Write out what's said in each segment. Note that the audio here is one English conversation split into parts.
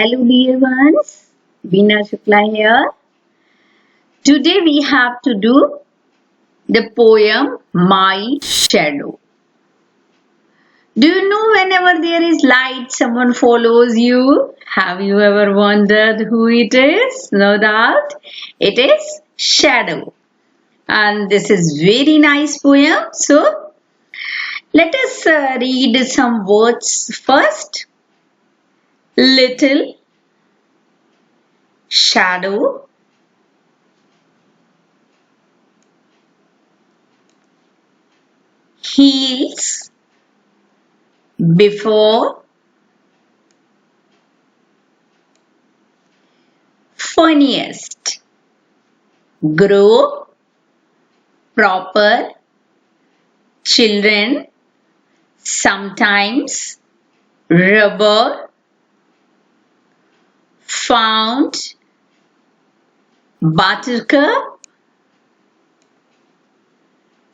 Hello dear ones, Veena Shukla here. Today we have to do the poem My Shadow. Do you know whenever there is light someone follows you? Have you ever wondered who it is? No doubt. It is shadow. And this is very nice poem. So let us read some words first. Little shadow, heels before, funniest, grow, proper, children, sometimes, rubber, found, buttercup,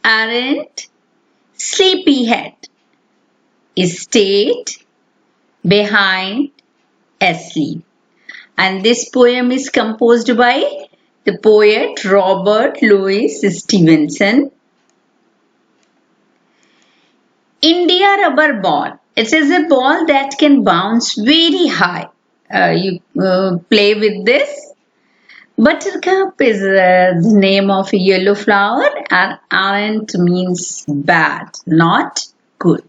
aren't, sleepyhead, stayed, behind, asleep. And this poem is composed by the poet Robert Louis Stevenson. India rubber ball. It is a ball that can bounce very high. You play with this. Buttercup is the name of a yellow flower and aren't means bad, not good.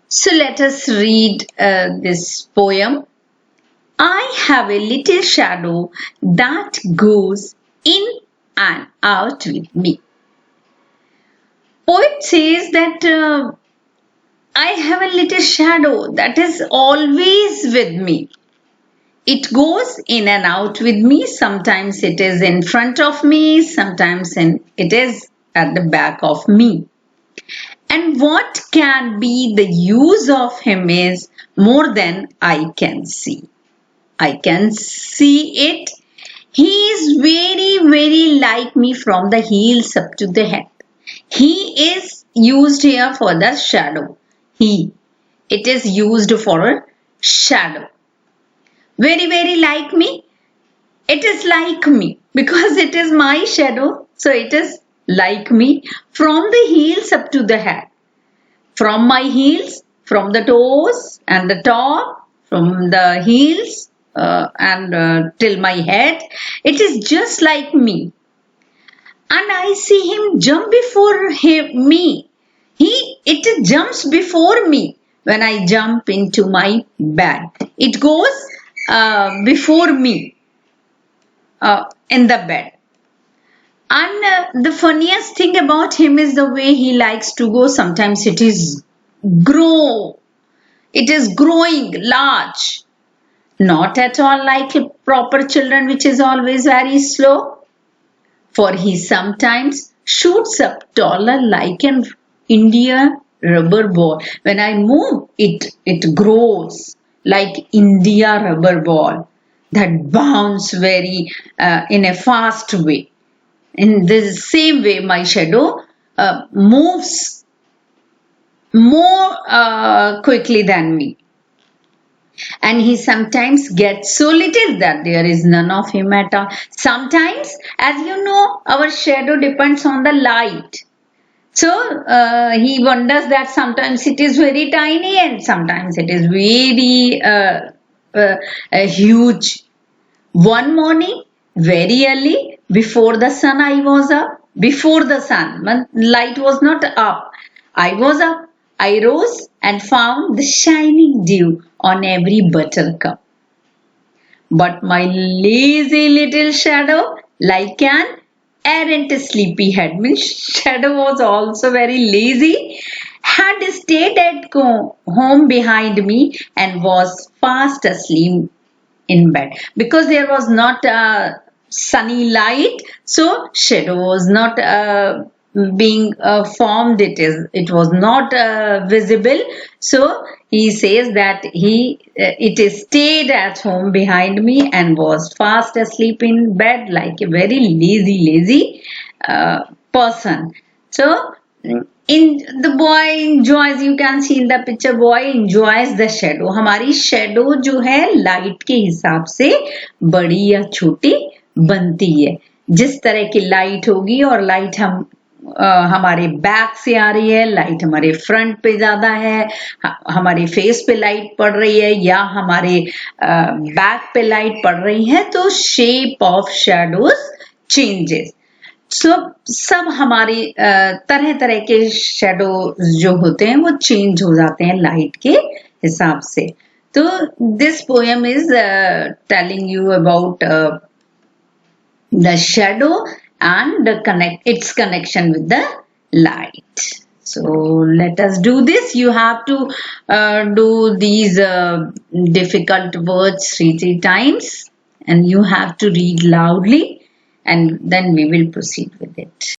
So let us read this poem. I have a little shadow that goes in and out with me. Poet says that I have a little shadow that is always with me. It goes in and out with me. Sometimes it is in front of me, sometimes it is at the back of me. And what can be the use of him is more than I can see. I can see it. He is very, very like me from the heels up to the head. He is used here for the shadow. He. It is used for a shadow. Very, very like me. It is like me because it is my shadow. So it is like me from the heels up to the head. From my heels, from the toes and the top, from the heels till my head. It is just like me. And I see him jump before me. It jumps before me when I jump into my bed. It goes before me in the bed. And the funniest thing about him is the way he likes to go. Sometimes it is grow. It is growing large. Not at all like a proper children which is always very slow. For he sometimes shoots up taller like an India rubber ball. When I move, it grows like India rubber ball that bounce very in a fast way. In the same way, my shadow moves more quickly than me. And he sometimes gets so little that there is none of him at all. Sometimes, as you know, our shadow depends on the light. So he wonders that sometimes it is very tiny and sometimes it is very huge. One morning, very early, before the sun, I was up. Before the sun, when light was not up, I was up. I rose and found the shining dew on every buttercup. But my lazy little shadow, like an errant sleepyhead, means shadow was also very lazy, had stayed at home behind me and was fast asleep in bed. Because there was not a sunny light, so shadow was not being formed. It was not visible. So he says that it is stayed at home behind me and was fast asleep in bed like a very lazy person. So in the boy enjoys, you can see in the picture, boy enjoys the shadow. हमारी shadow जो है light के हिसाब से बड़ी या छोटी बनती है. जिस तरह की light होगी और light हमारे बैक से आ रही है, लाइट हमारे फ्रंट पे ज्यादा है, हमारे फेस पे लाइट पड़ रही है या हमारे बैक पे लाइट पड़ रही है, तो शेप ऑफ शैडोज चेंजेस. सब हमारी तरह तरह के शैडो जो होते हैं वो चेंज हो जाते हैं लाइट के हिसाब से. तो this poem is telling you about the shadow and its connection with the light. So let us do this. You have to do these difficult words 3 times, and you have to read loudly, and then we will proceed with it.